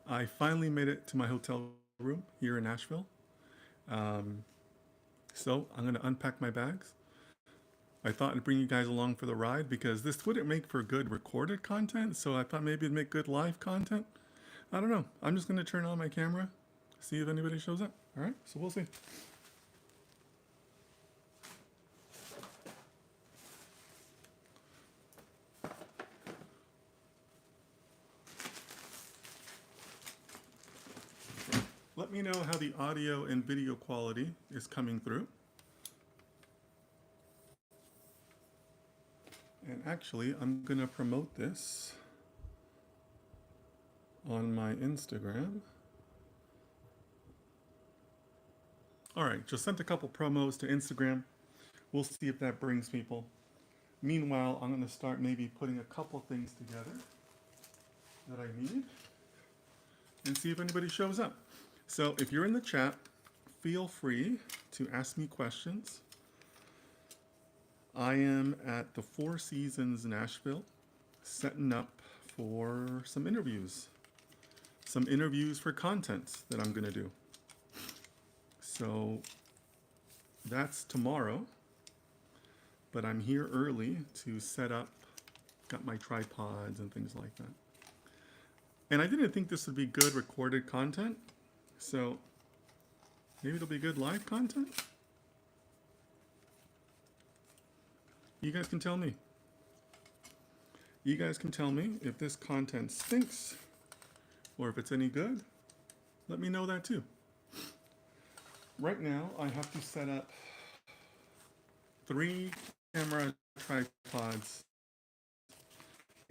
I finally made it to my hotel room here in Nashville. Um, so I'm going to unpack my bags. I thought I'd bring you guys along for the ride because this wouldn't make for good recorded content. So I thought maybe it'd make good live content. I don't know. I'm just going to turn on my camera, see if anybody shows up. All right. So we'll see. Let me know how the audio and video quality is coming through. And actually, I'm going to promote this on my Instagram. All right, just sent a couple promos to Instagram. We'll see if that brings people. Meanwhile, I'm going to start maybe putting a couple things together that I need and see if anybody shows up. So if you're in the chat, feel free to ask me questions. I am at the Four Seasons Nashville, setting up for some interviews for content that I'm going to do. So that's tomorrow, but I'm here early to set up, got my tripods and things like that. And I didn't think this would be good recorded content, so maybe it'll be good live content. You guys can tell me. You guys can tell me if this content stinks or if it's any good. Let me know that too. Right now, I have to set up 3 camera tripods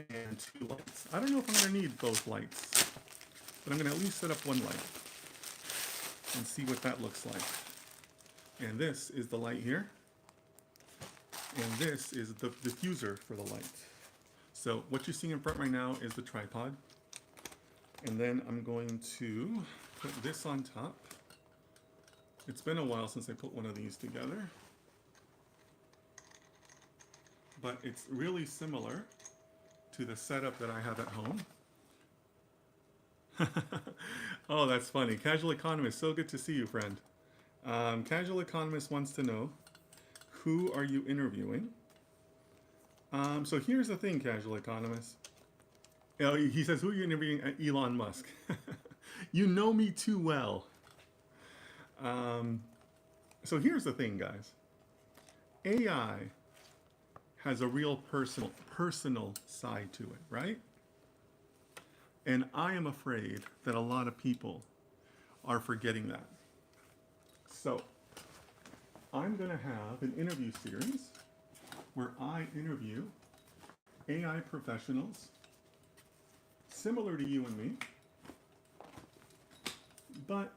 and 2 lights. I don't know if I'm going to need both lights, but I'm going to at least set up 1 light and see what that looks like. And this is the light here. And this is the diffuser for the light. So what you're seeing in front right now is the tripod. And then I'm going to put this on top. It's been a while since I put one of these together. But it's really similar to the setup that I have at home. Oh, that's funny. Casual Economist, so good to see you, friend. Casual Economist wants to know, who are you interviewing? So here's the thing, Casual Economist. He says, who are you interviewing? Elon Musk. You know me too well. So here's the thing, guys. AI has a real personal side to it, right? And I am afraid that a lot of people are forgetting that. So I'm going to have an interview series where I interview AI professionals similar to you and me, but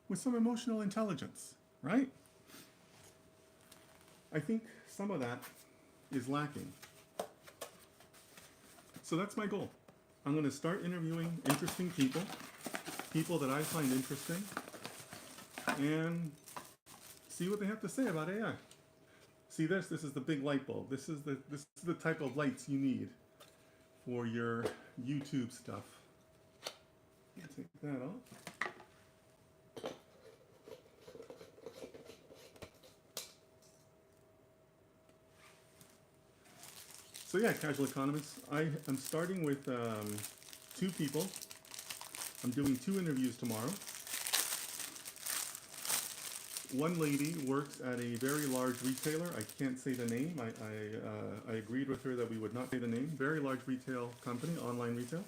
with some emotional intelligence, right? I think some of that is lacking. So that's my goal. I'm going to start interviewing interesting people that I find interesting, and see what they have to say about AI. See this? This is the big light bulb. This is the type of lights you need for your YouTube stuff. Take that off. So yeah, Casual Economists, I am starting with 2 people. I'm doing 2 interviews tomorrow. One lady works at a very large retailer. I can't say the name. I agreed with her that we would not say the name. Very large retail company, online retail.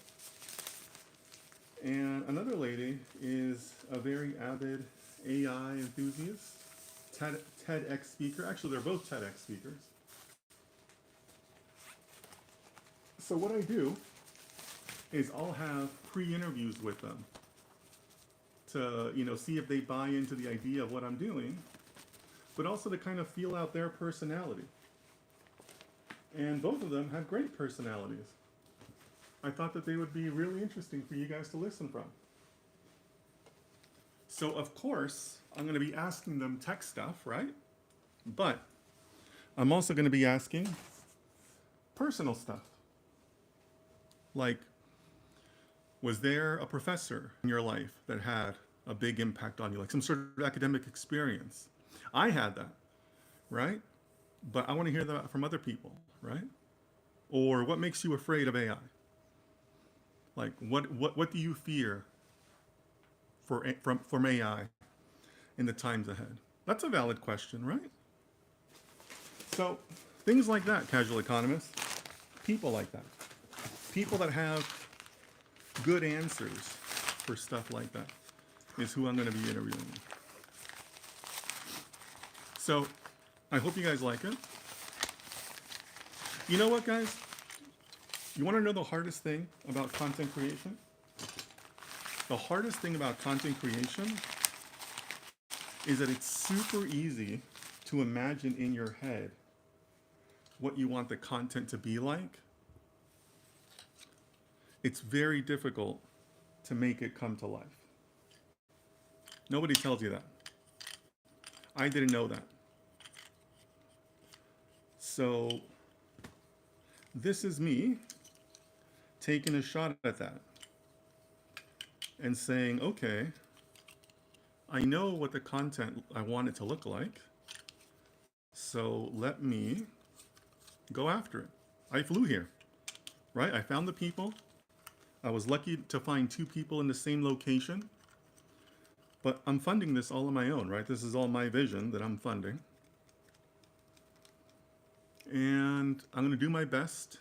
And another lady is a very avid AI enthusiast, TEDx speaker. Actually, they're both TEDx speakers. So what I do is I'll have pre-interviews with them to, see if they buy into the idea of what I'm doing, but also to kind of feel out their personality. And both of them have great personalities. I thought that they would be really interesting for you guys to listen from. So of course, I'm going to be asking them tech stuff, right? But I'm also going to be asking personal stuff. Like, Was there a professor in your life that had a big impact on you, like some sort of academic experience? I had that, right? But I want to hear that from other people, right? Or what makes you afraid of AI? Like, what do you fear from AI in the times ahead? That's a valid question, right? So, things like that, casual economists, people like that, people that have good answers for stuff like that is who I'm going to be interviewing. So, I hope you guys like it. You know what, guys? You want to know the hardest thing about content creation? The hardest thing about content creation is that it's super easy to imagine in your head what you want the content to be like. It's very difficult to make it come to life. Nobody tells you that. I didn't know that. So this is me taking a shot at that and saying, okay, I know what the content I want it to look like, so let me go after it. I flew here, right? I found the people. I was lucky to find 2 people in the same location, but I'm funding this all on my own, right? This is all my vision that I'm funding. And I'm going to do my best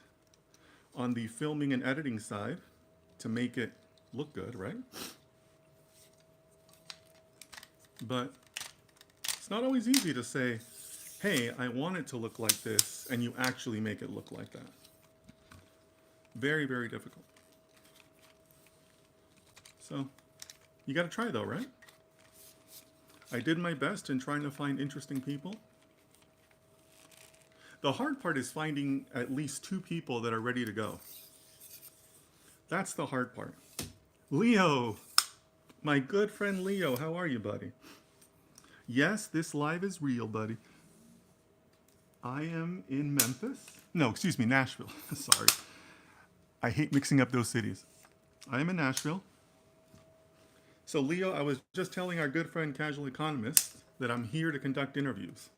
on the filming and editing side to make it look good, right? But it's not always easy to say, hey, I want it to look like this, and you actually make it look like that. Very, very difficult. So you got to try though, right? I did my best in trying to find interesting people. The hard part is finding at least 2 people that are ready to go. That's the hard part. Leo, my good friend Leo, how are you, buddy? Yes, this live is real, buddy. I am in Memphis. No, excuse me, Nashville. Sorry. I hate mixing up those cities. I am in Nashville. So Leo, I was just telling our good friend Casual Economist that I'm here to conduct interviews.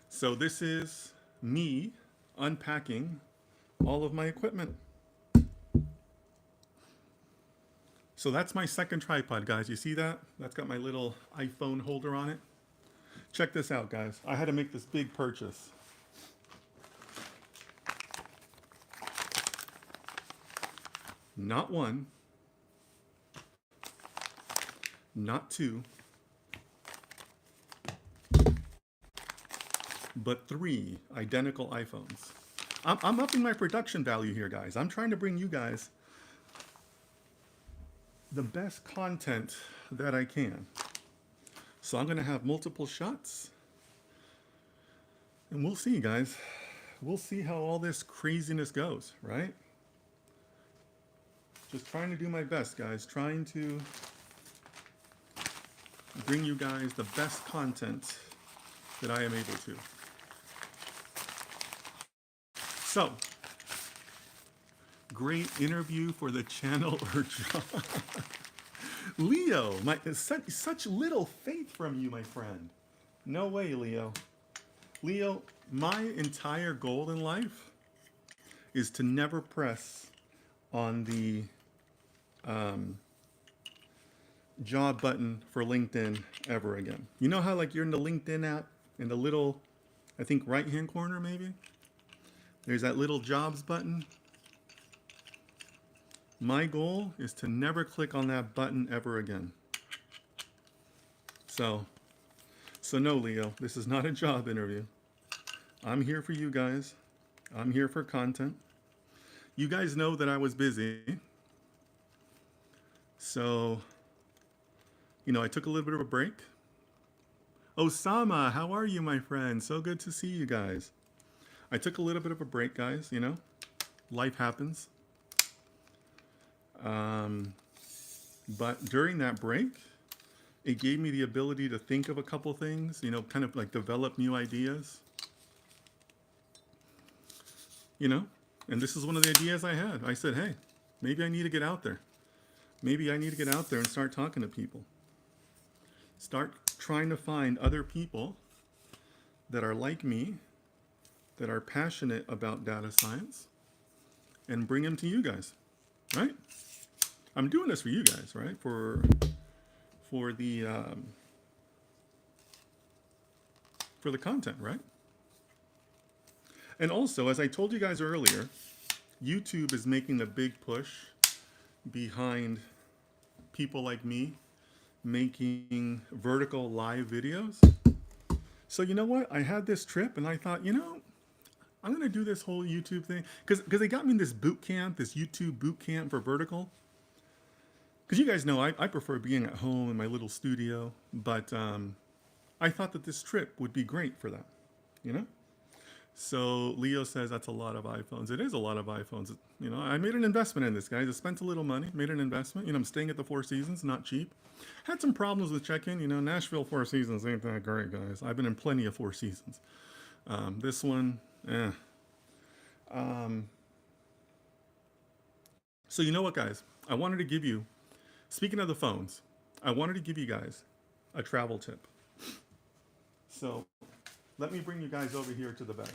So this is me unpacking all of my equipment. So that's my second tripod, guys. You see that? That's got my little iPhone holder on it. Check this out, guys. I had to make this big purchase. Not 1, not 2, but 3 identical iPhones. I'm upping my production value here, guys. I'm trying to bring you guys the best content that I can. So I'm going to have multiple shots. And we'll see, guys. We'll see how all this craziness goes, right? Just trying to do my best, guys. Trying to bring you guys the best content that I am able to. So, great interview for the channel or job. Leo, such little faith from you, my friend. No way, Leo. Leo, my entire goal in life is to never press on the job button for LinkedIn ever again. You know how like you're in the LinkedIn app in the little, I think right-hand corner maybe? There's that little jobs button. My goal is to never click on that button ever again. So no, Leo, this is not a job interview. I'm here for you guys. I'm here for content. You guys know that I was busy. So, I took a little bit of a break. Osama, how are you, my friend? So good to see you guys. I took a little bit of a break, guys, life happens. But during that break, it gave me the ability to think of a couple things, kind of like develop new ideas. And this is one of the ideas I had. I said, hey, Maybe I need to get out there. Maybe I need to get out there and start talking to people. Start trying to find other people that are like me, that are passionate about data science, and bring them to you guys, right? I'm doing this for you guys, right? For the content, right? And also, as I told you guys earlier, YouTube is making a big push behind people like me making vertical live videos. So you know what? I had this trip and I thought, you know, I'm going to do this whole YouTube thing. Because they got me in this boot camp, this YouTube boot camp for vertical. Because you guys know I prefer being at home in my little studio. But I thought that this trip would be great for that, you know? So Leo says that's a lot of iPhones. It is a lot of iPhones. You know, I made an investment in this, guys. I spent a little money, made an investment. You know, I'm staying at the Four Seasons, not cheap. Had some problems with check-in. You know, Nashville Four Seasons ain't that great, guys. I've been in plenty of Four Seasons. This one, eh. So you know what, guys? I wanted to give you, speaking of the phones, I wanted to give you guys a travel tip. So let me bring you guys over here to the bed.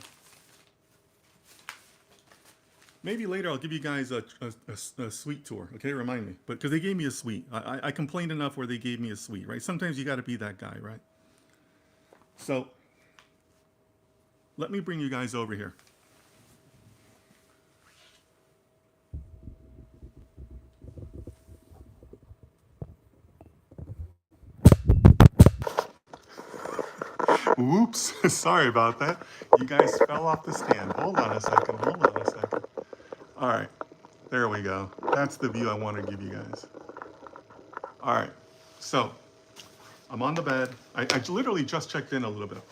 Maybe later I'll give you guys a suite tour, okay? Remind me. But because they gave me a suite. I complained enough where they gave me a suite, right? Sometimes you got to be that guy, right? So let me bring you guys over here. Whoops, sorry about that. You guys fell off the stand. Hold on a second, hold on a second. All right, there we go. That's the view I want to give you guys. All right, so I'm on the bed. I literally just checked in a little bit.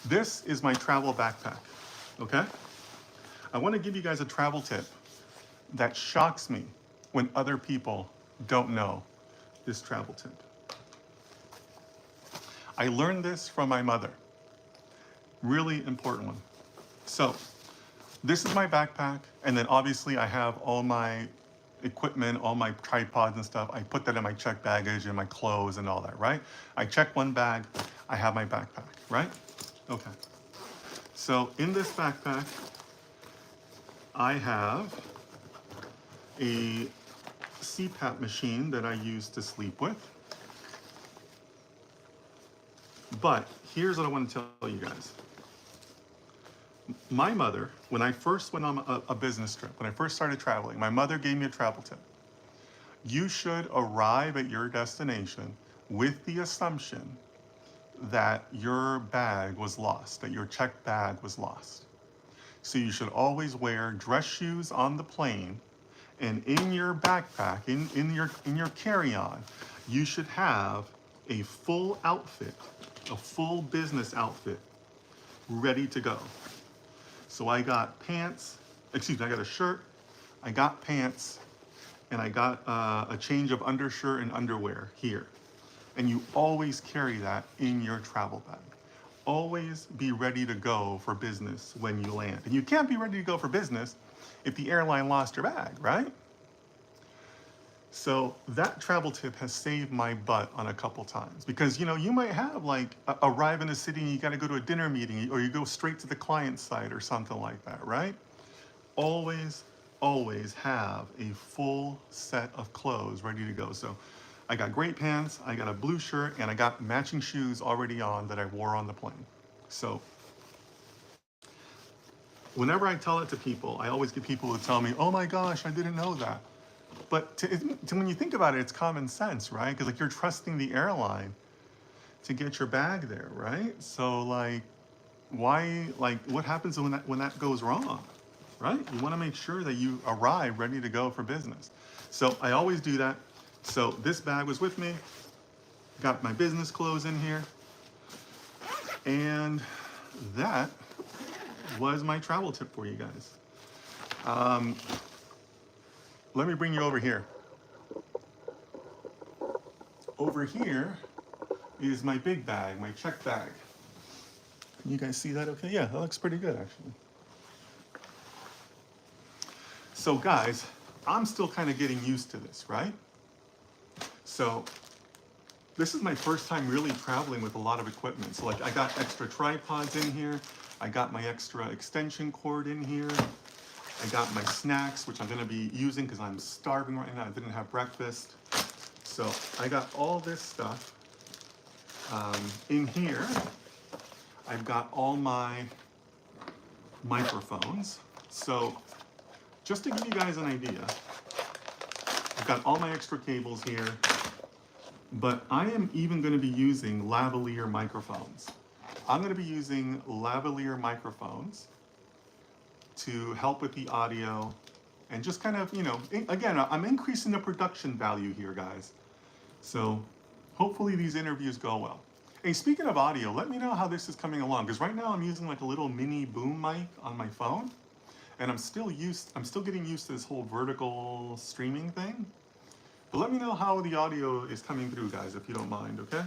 This is my travel backpack, okay? I want to give you guys a travel tip that shocks me when other people don't know this travel tip. I learned this from my mother. Really important one. So this is my backpack, and then obviously I have all my equipment, all my tripods and stuff. I put that in my checked baggage and my clothes and all that, right? I check one bag, I have my backpack, right? Okay. So in this backpack, I have a CPAP machine that I use to sleep with. But here's what I want to tell you guys. My mother, when I first went on a business trip, when I first started traveling, my mother gave me a travel tip. You should arrive at your destination with the assumption that your bag was lost, that your checked bag was lost. So you should always wear dress shoes on the plane, and in your backpack, in your carry-on, you should have a full outfit, a full business outfit, ready to go. So I got pants, I got a shirt, I got pants, and I got a change of undershirt and underwear here. And you always carry that in your travel bag. Always be ready to go for business when you land. And you can't be ready to go for business if the airline lost your bag, right? So that travel tip has saved my butt on a couple times, because you know, you might have like arrive in a city and you got to go to a dinner meeting, or you go straight to the client site or something like that, right? Always have a full set of clothes ready to go. So I got great pants, I got a blue shirt, and I got matching shoes already on that I wore on the plane. So whenever I tell it to people, I always get people who tell me, oh my gosh, I didn't know that. But when you think about it, it's common sense, right? Because like, you're trusting the airline to get your bag there, right? So like, why, like, what happens when that goes wrong, right? You want to make sure that you arrive ready to go for business. So I always do that. So this bag was with me, got my business clothes in here, and that was my travel tip for you guys. Let me bring you over here. Over here is my big bag, my check bag. Can you guys see that okay? Yeah, that looks pretty good actually. So guys, I'm still kind of getting used to this, right? So this is my first time really traveling with a lot of equipment. So like I got extra tripods in here. I got my extra extension cord in here. I got my snacks, which I'm gonna be using because I'm starving right now. I didn't have breakfast. So I got all this stuff. In here, I've got all my microphones. So just to give you guys an idea, I've got all my extra cables here, but I am even going to be using lavalier microphones. I'm going to be using lavalier microphones to help with the audio and just kind of, you know, again, I'm increasing the production value here, guys. So hopefully these interviews go well. Hey, speaking of audio, let me know how this is coming along, because right now I'm using like a little mini boom mic on my phone, and I'm still getting used to this whole vertical streaming thing. But let me know how the audio is coming through, guys, if you don't mind, okay?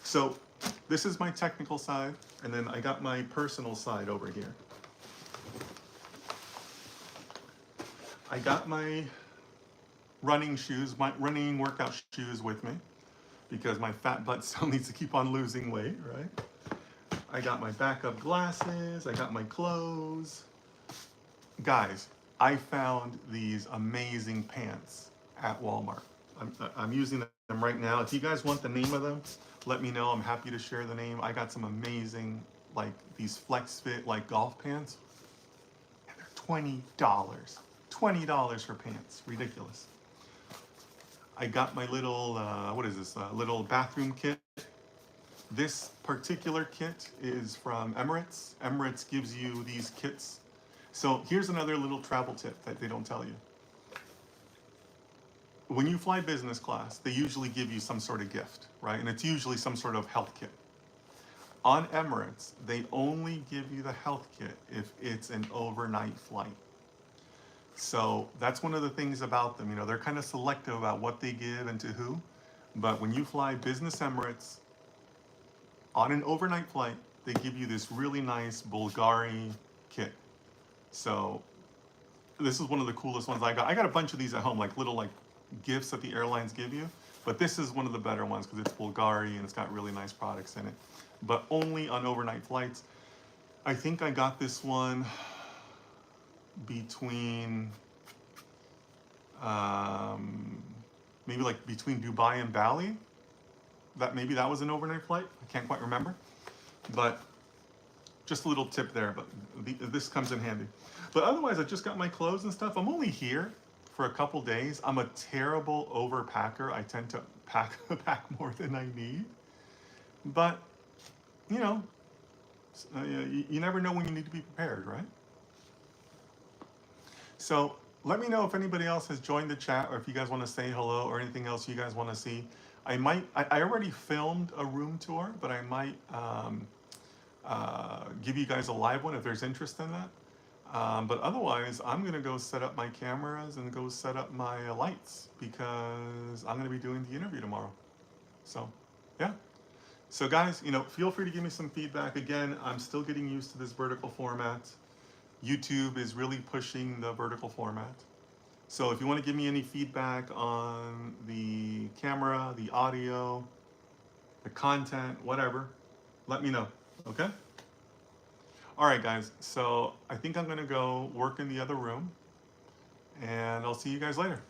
So this is my technical side, and then I got my personal side over here. I got my running shoes, my running workout shoes with me, because my fat butt still needs to keep on losing weight, right? I got my backup glasses, I got my clothes. Guys, I found these amazing pants at Walmart. I'm using them right now. If you guys want the name of them, let me know. I'm happy to share the name. I got some amazing, like these flex fit, like golf pants. And they're $20. $20 for pants, ridiculous. I got my little, what is this, little bathroom kit. This particular kit is from Emirates. Emirates gives you these kits. So here's another little travel tip that they don't tell you. When you fly business class, they usually give you some sort of gift, right? And it's usually some sort of health kit. On Emirates, they only give you the health kit if it's an overnight flight. So that's one of the things about them. You know, they're kind of selective about what they give and to who. But when you fly business Emirates, on an overnight flight, they give you this really nice Bulgari kit. So this is one of the coolest ones I got. I got a bunch of these at home, like little like gifts that the airlines give you. But this is one of the better ones because it's Bulgari and it's got really nice products in it. But only on overnight flights. I think I got this one between maybe like between Dubai and Bali. Maybe that was an overnight flight. I can't quite remember. But just a little tip there, but this comes in handy. But otherwise, I just got my clothes and stuff. I'm only here for a couple days. I'm a terrible overpacker. I tend to pack more than I need. But, you know, you never know when you need to be prepared, right? So let me know if anybody else has joined the chat, or if you guys want to say hello or anything else you guys want to see. I already filmed a room tour, but I might give you guys a live one if there's interest in that. But otherwise, I'm going to go set up my cameras and go set up my lights because I'm going to be doing the interview tomorrow. So, yeah. So guys, you know, feel free to give me some feedback. Again, I'm still getting used to this vertical format. YouTube is really pushing the vertical format. So if you want to give me any feedback on the camera, the audio, the content, whatever, let me know, okay? All right, guys, so I think I'm gonna go work in the other room, and I'll see you guys later.